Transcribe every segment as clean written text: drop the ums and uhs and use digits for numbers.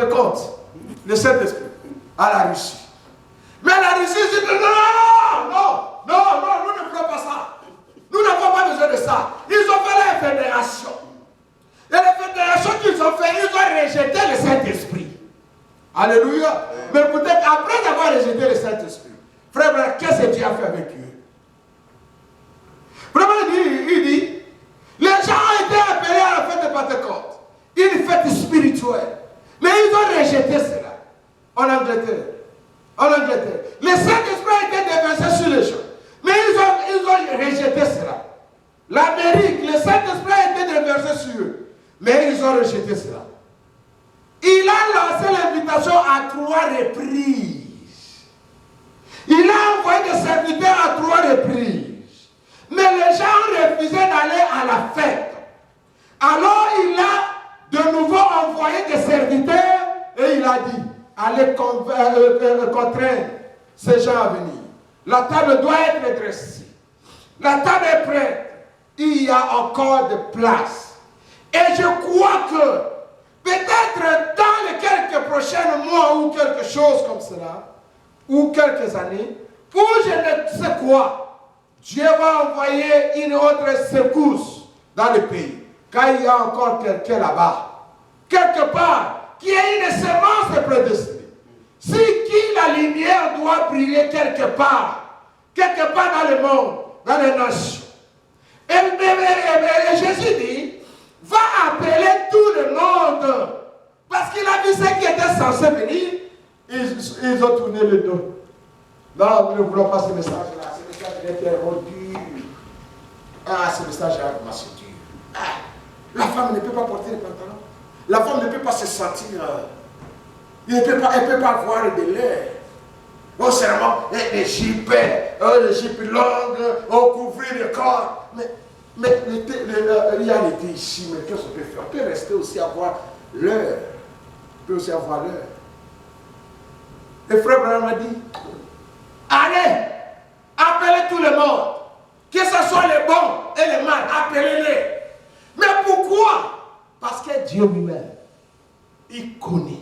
compte, le Saint-Esprit, à la Russie. Mais la Russie dit non, nous ne ferons pas ça. Nous n'avons pas besoin de ça. Ils ont fait la fédération. Et la fédération qu'ils ont fait, ils ont rejeté le Saint-Esprit. Alléluia. Mais peut-être après avoir rejeté le Saint-Esprit, frère, qu'est-ce que Dieu a fait avec eux? Vraiment, il dit, les gens ont été appelés à la fête de Pentecôte, une fête spirituelle. Mais ils ont rejeté cela en Angleterre. Le Saint-Esprit a été déversé sur les gens. Mais ils ont rejeté cela. L'Amérique, le Saint-Esprit a été déversé sur eux. Mais ils ont rejeté cela. Il a lancé l'invitation à 3 reprises. Il a envoyé des serviteurs à 3 reprises. Mais les gens ont refusé d'aller à la fête. Alors il a de nouveau envoyé des serviteurs et il a dit, allez contraindre ces gens à venir. La table doit être dressée. La table est prête. Il y a encore de place. Et je crois que peut-être dans les quelques prochains mois ou quelque chose comme cela, ou quelques années, ou je ne sais quoi, Dieu va envoyer une autre secousse dans le pays. Car il y a encore quelqu'un là-bas, quelque part, qui a une semence prédestinée. Si qui la lumière doit briller quelque part dans le monde, dans les nations. Et Jésus dit, va appeler tout le monde. Parce qu'il a vu ceux qui étaient censés venir, ils ont tourné le dos. Non, nous ne voulons pas ce message-là. Ce message était dur. Ah, ce message est assez dur. Ah, la femme ne peut pas porter les pantalons. La femme ne peut pas se sentir. Elle ne peut pas avoir de l'air. Oh, seulement, les jupes longues, couvrir le corps. Mais il y a l'été ici, mais qu'est-ce qu'on peut faire? On peut rester aussi avoir l'heure. On peut aussi avoir l'heure. Et frère Branham a dit, allez, appelez tout le monde. Que ce soit les bons et les mal, appelez-les. Mais pourquoi? Parce que Dieu lui-même, il connaît.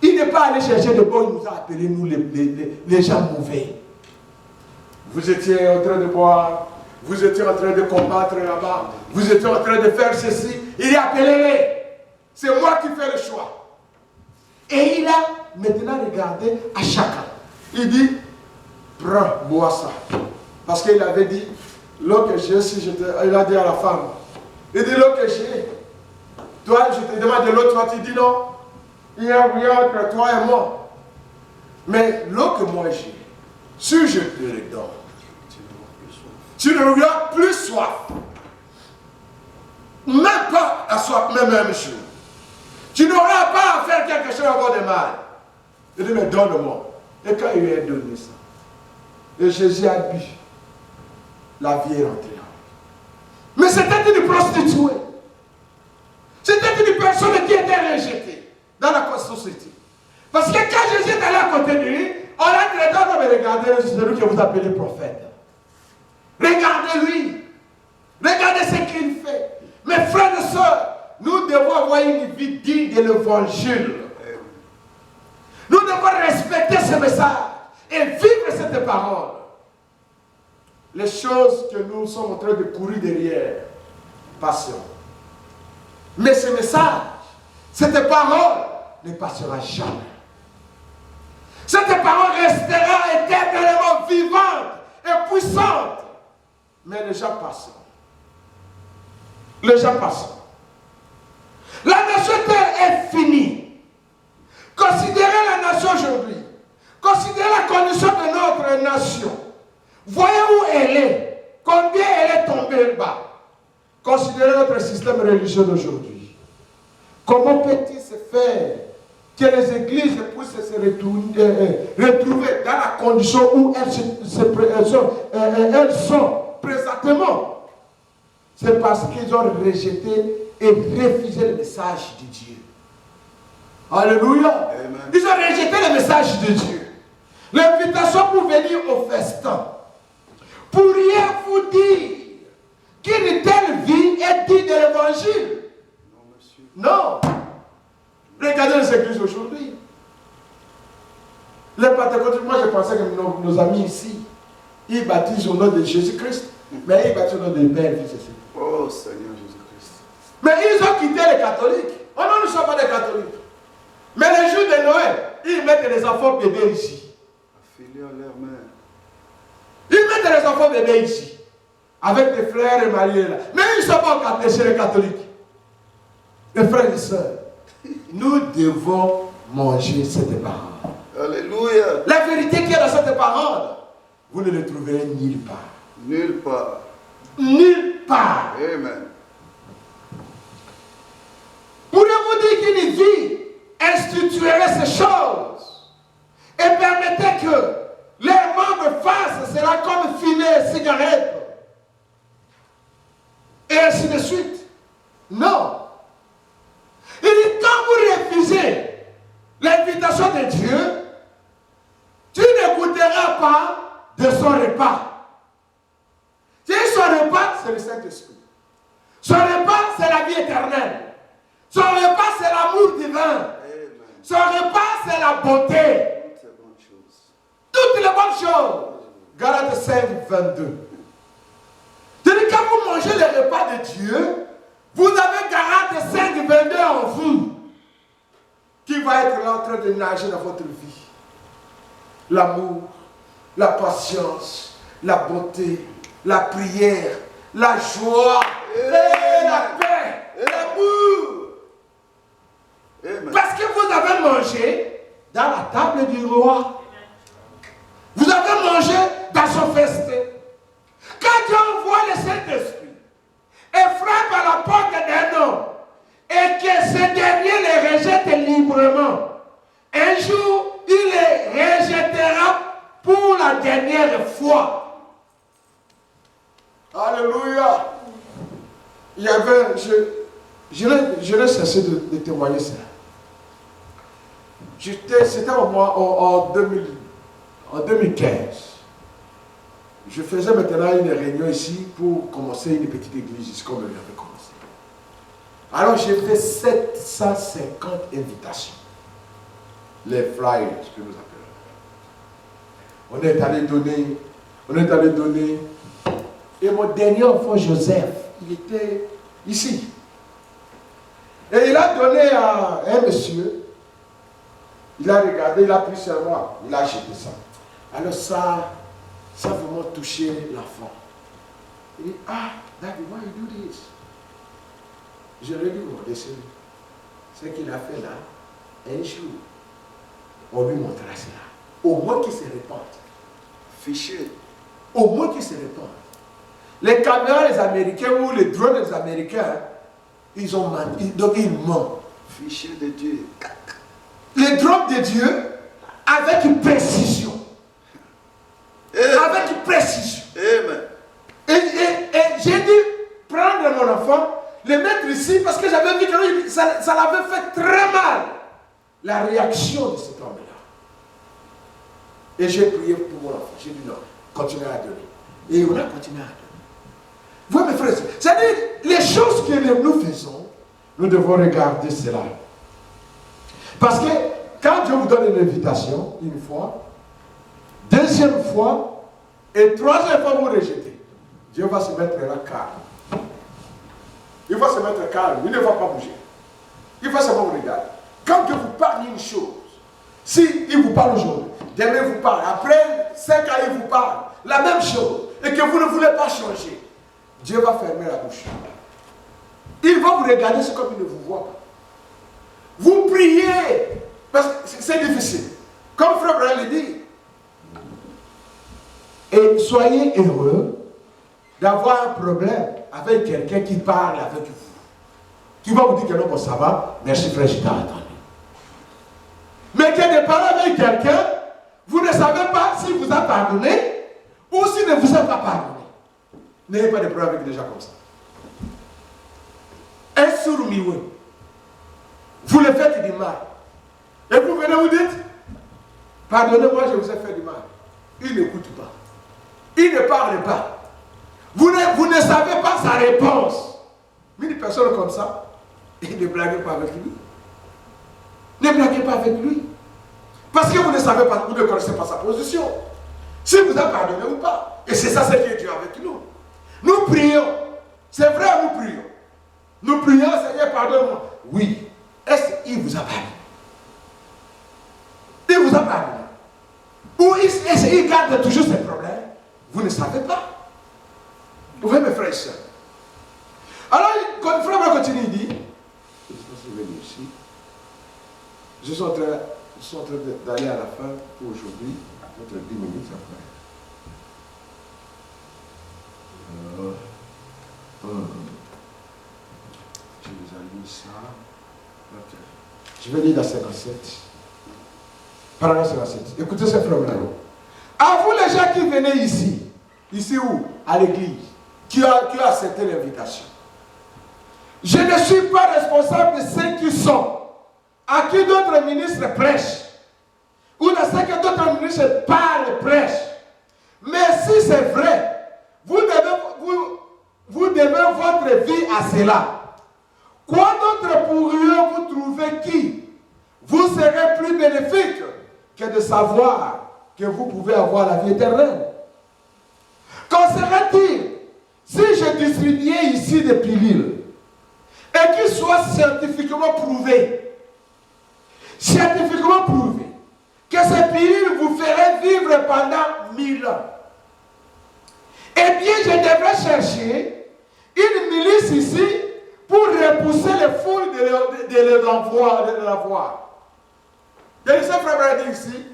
Il n'est pas allé chercher de bons, il nous a appelés, nous les gens mauvais. Vous étiez en train de boire, vous étiez en train de combattre là-bas, vous étiez en train de faire ceci, il a appelé. C'est moi qui fais le choix. Et il a maintenant regardé à chacun. Il dit, prends, bois ça. Parce qu'il avait dit, l'eau que j'ai, il a dit à la femme, il dit, l'eau que j'ai, toi, je te demande de l'eau, toi, tu dis non. Il y a rien entre toi et moi. Mais l'eau que moi j'ai, si je te le donne, tu n'auras plus soif. Même pas à soif, même chose. Tu n'auras pas à faire quelque chose encore de mal. Il dit, mais donne-moi. Et quand il lui a donné ça, et Jésus a bu, la vie est rentrée. Mais c'était une prostituée. C'était une personne qui était rejetée dans la société. Parce que quand Jésus est allé à côté de lui, on a traité comme regardez celui que vous appelez prophète. Regardez-lui. Regardez ce qu'il fait. Mes frères et sœurs, nous devons avoir une vie digne de l'évangile. Nous devons respecter ce message et vivre cette parole. Les choses que nous sommes en train de courir derrière, passion. Mais ce message, cette parole ne passera jamais. Cette parole restera éternellement vivante et puissante. Mais les gens passent. Les gens passent. La nation est finie. Considérez la nation aujourd'hui. Considérez la condition de notre nation. Voyez où elle est. Combien elle est tombée bas. Considérez notre système religieux d'aujourd'hui. Comment peut-il se faire que les églises puissent se retrouver dans la condition où elles sont présentement? C'est parce qu'ils ont rejeté et refusé le message de Dieu. Alléluia. Amen. Ils ont rejeté le message de Dieu. L'invitation pour venir au festin. Pourriez-vous dire qu'une telle vie est digne de l'évangile? Non, monsieur. Non. Regardez le les églises aujourd'hui. Les pentecôtistes, moi je pensais que nos amis ici, ils baptisent au nom de Jésus-Christ. Mais ils baptisent au nom de Père, Fils et Saint. Oh Seigneur Jésus-Christ. Mais ils ont quitté les catholiques. Oh non, nous ne sommes pas des catholiques. Mais les jours de Noël, ils mettent les enfants bébés ici. Affiliés à leur mère. Ils mettent les enfants bébés ici. Avec des frères et mariés là. Mais ils ne sont pas chez les catholiques. Les frères et sœurs, nous devons manger cette parole. Alléluia. La vérité qui est dans cette parole, vous ne le trouverez nulle part. Nulle part. Nulle part. Amen. Pourriez-vous dire qu'une vie instituerait ces choses et permettrait que les membres fassent cela comme fumer cigarette et ainsi de suite? Non. Il dit, quand vous refusez l'invitation de Dieu, tu ne goûteras pas de son repas. Si son repas, c'est le Saint-Esprit. Son repas, c'est la vie éternelle. Son repas, c'est l'amour divin. Amen. Son repas, c'est la beauté. Toutes ces bonnes choses. Toutes les bonnes choses. Galates 5, 22. C'est-à-dire, quand vous mangez le repas de Dieu, vous avez Galates 5, 22 en vous, qui va être là en train de nager dans votre vie. L'amour, la patience, la beauté, la prière, la joie, et la paix, et l'amour. Parce que vous avez mangé dans la table du roi. Vous avez mangé dans son festin. Quand Dieu envoie le Saint-Esprit et frappe à la porte d'un homme et que ce dernier les rejette librement, un jour, il les rejettera pour la dernière fois. Alléluia. Il y avait, je n'ai cessé de témoigner ça. C'était en 2015. Je faisais maintenant une réunion ici pour commencer une petite église ici, comme on avait commencé. Alors j'ai fait 750 invitations. Les flyers, que nous appelons. On est allé donner. Et mon dernier enfant, Joseph, il était ici. Et il a donné à un monsieur. Il a regardé, il a pris sur moi, il a acheté ça. Alors ça a vraiment touché l'enfant. Il dit, ah, David, why you do this? Je lui ai dit, mon décès, ce qu'il a fait là, un jour, on lui montrera cela. Au moins qu'il se répande. Fiché. Au moins qu'il se répande. Les caméras des Américains ou les drones des Américains, ils ont menti, donc ils mentent. Fiché de Dieu. Les drones de Dieu, avec une précision. Amen. Avec une précision. Amen. Et j'ai dû prendre mon enfant, le mettre ici, parce que j'avais vu que ça l'avait fait très mal. La réaction de cet homme-là. Et j'ai prié pour mon enfant. J'ai dit non, continuez à donner. Et on a continué à donner. Vous, mes frères, c'est-à-dire, les choses que nous faisons, nous devons regarder cela. Parce que quand Dieu vous donne une invitation, une fois, deuxième fois, et troisième fois, vous rejetez. Dieu va se mettre là calme. Il va se mettre calme, il ne va pas bouger. Il va seulement vous regarder. Quand Dieu vous parle une chose, si il vous parle aujourd'hui, demain il vous parle, après 5 ans il vous parle, la même chose, et que vous ne voulez pas changer, Dieu va fermer la bouche. Il va vous regarder, c'est comme il ne vous voit pas. Vous priez, parce que c'est difficile. Comme Frère Brand le dit. Et soyez heureux d'avoir un problème avec quelqu'un qui parle avec vous. Qui va vous dire que non, bon, ça va, merci frère, je t'ai entendu. Mais que de parler avec quelqu'un, vous ne savez pas s'il vous a pardonné ou s'il ne vous a pas pardonné. N'ayez pas de problème avec des gens comme ça. Un sourd-muet. Vous le faites du mal. Et vous venez vous dites, pardonnez-moi, je vous ai fait du mal. Il n'écoute pas. Il ne parle pas. Vous ne savez pas sa réponse. Mais une personne comme ça, il ne blague pas avec lui. Ne blaguez pas avec lui. Parce que vous ne savez pas, vous ne connaissez pas sa position. Si vous a pardonné ou pas. Et c'est ça ce qui est Dieu avec nous. Nous prions. C'est vrai, nous prions. Nous prions, Seigneur, pardonne-moi. Oui. Est-ce qu'il vous a pardonné? Il vous a pardonné. Ou est-ce qu'il garde toujours ses problèmes? Vous ne savez pas. Vous voyez mes frères et sœurs. Alors, quand le frère continue, il dit, je suis en train d'aller à la fin pour aujourd'hui, peut-être 10 minutes après. Je vous ai lu ça. Okay. Je vais lire dans 57. Paragraphe 57. Écoutez ce frère-là. À vous les gens qui venez ici. Ici où? À l'église. Qui a accepté l'invitation. Je ne suis pas responsable de ceux qui sont. À qui d'autres ministres prêchent. Ou de ceux que d'autres ministres parlent, prêchent. Mais si c'est vrai, vous devez votre vie à cela. Quoi d'autre pourriez-vous trouver qui vous serait plus bénéfique que de savoir que vous pouvez avoir la vie éternelle? Qu'en serait-il si je distribuais ici des pilules et qu'ils soient scientifiquement prouvé que ces pilules vous feraient vivre pendant 1000 ans? Eh bien, je devrais chercher une milice ici pour repousser les foules de la voir. Il y a ce frère Brady ici,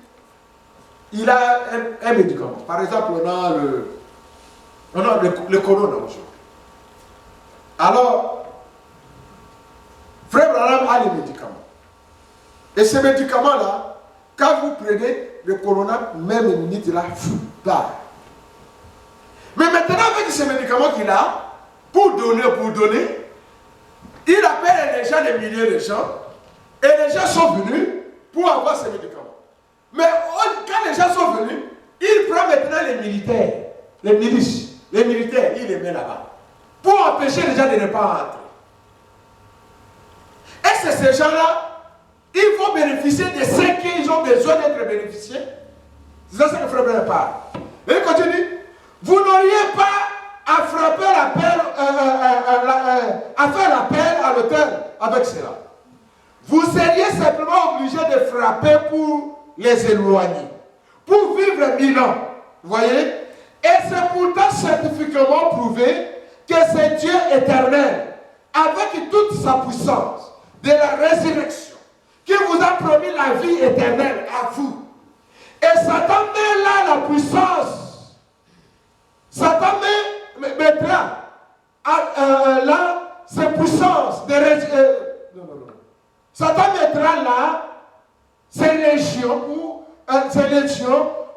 il a un médicament. Par exemple, on a le corona aujourd'hui. Alors, frère Branham a les médicaments. Et ces médicaments-là, quand vous prenez le corona, même une minute, il a part. Mais maintenant, avec ces médicaments qu'il a, pour donner, il appelle les gens, des milliers de gens, et les gens sont venus pour avoir ces médicaments. Mais quand les gens sont venus, il prend maintenant les militaires, les milices, les militaires, il les met là-bas, pour empêcher les gens de ne pas entrer. Et c'est ces gens-là, ils vont bénéficier de ce qu'ils ont besoin d'être bénéficiés. C'est ça que le frère Bernard parle. Et il continue. Vous n'auriez pas à frapper à faire l'appel à l'autel avec cela. Vous seriez simplement obligé de frapper pour les éloigner. Pour vivre 1000 ans. Vous voyez? Et c'est pourtant scientifiquement prouvé que c'est Dieu éternel, avec toute sa puissance, de la résurrection, qui vous a promis la vie éternelle à vous. Et Satan met là la puissance. Satan mettra là ses puissances de Satan mettra là ses légions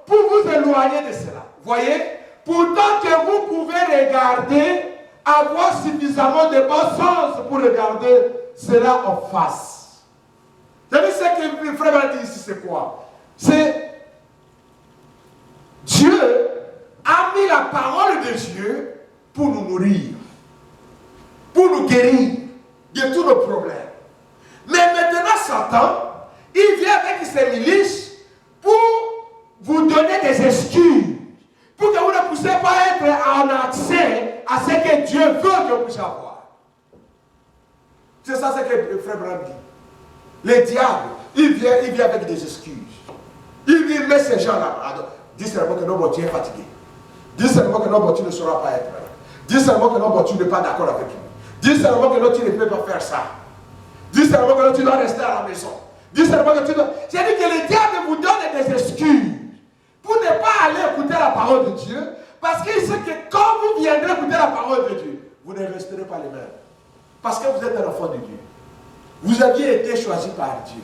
pour vous éloigner de cela. Voyez? Pourtant que vous pouvez regarder, avoir suffisamment de bon sens pour regarder cela en face. Vous savez ce que le frère a dit ici, c'est quoi? C'est Dieu a mis la parole de Dieu pour nous nourrir, pour nous guérir de tous nos problèmes. Mais maintenant, Satan, il vient avec ses milices pour vous donner des excuses, pour que vous ne puissiez pas être en accès à ce que Dieu veut que vous puissiez avoir. C'est ça ce que le frère Branham dit. Le diable, il vient avec des excuses. Il met ces gens-là. Dis seulement que non, tu es fatigué. Dis seulement que non, tu ne sauras pas être là. Dis seulement que non, tu n'es pas d'accord avec lui. Dis seulement que non, tu ne peux pas faire ça. Dis seulement que non, tu dois rester à la maison. Dis seulement que tu dois... C'est-à-dire que le diable vous donne des excuses pour ne pas aller écouter la parole de Dieu, parce qu'il sait que quand vous viendrez écouter la parole de Dieu, vous ne resterez pas les mêmes. Parce que vous êtes un enfant de Dieu. Vous aviez été choisi par Dieu.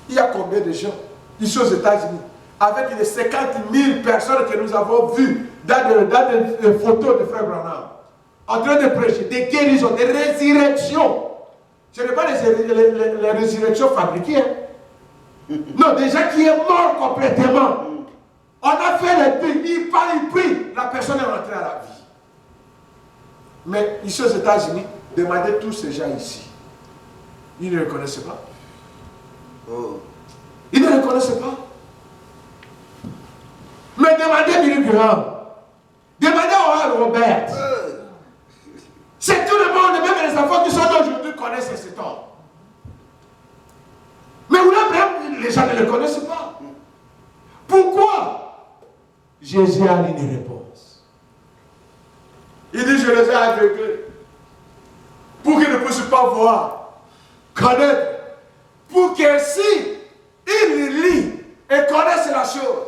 Il y a combien de gens ici aux États-Unis, avec les 50 000 personnes que nous avons vues dans des photos de Frère Branham, en train de prêcher, des guérisons, des résurrections. Ce n'est pas les résurrections fabriquées. Hein. Non, des gens qui sont morts complètement. On a fait les prix, il prie, la personne est rentrée à la vie. Mais ici aux États-Unis, demandez tous ces gens ici. Ils ne le connaissent pas. Oh. Ils ne reconnaissent pas. Mais demandez Billy Graham. Demandez Oral Robert. C'est tout le monde, même les enfants qui sont là aujourd'hui connaissent cet homme. Mais même les gens ne le connaissent pas. Pourquoi? Jésus a une réponse. Il dit, je les ai aveuglés pour qu'ils ne puissent pas voir, connaître, pour qu'ainsi ils lisent et connaissent la chose.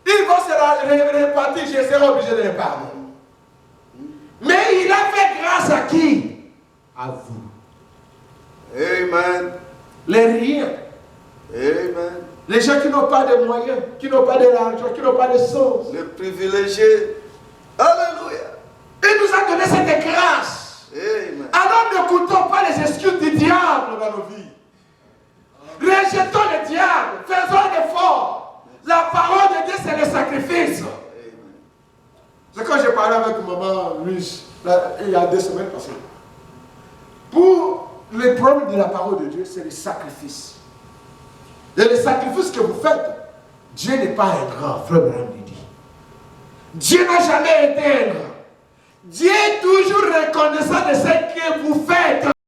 Ils vont se la répartir, je serai obligé de les pardonner. Mais il a fait grâce à qui? À vous. Amen. Les riens. Amen. Les gens qui n'ont pas de moyens, qui n'ont pas de l'argent, qui n'ont pas de sens. Les privilégiés. Alléluia. Il nous a donné cette grâce. Amen. Alors n'écoutons pas les excuses du diable dans nos vies. Rejetons le diable. Faisons un effort. La parole de Dieu, c'est le sacrifice. Amen. C'est quand j'ai parlé avec maman Luce, il y a 2 semaines passées. Pour le problème de la parole de Dieu, c'est le sacrifice. Et le sacrifice que vous faites, Dieu n'est pas un grand, frère Branham dit. Dieu n'a jamais été un grand. Dieu est toujours reconnaissant de ce que vous faites.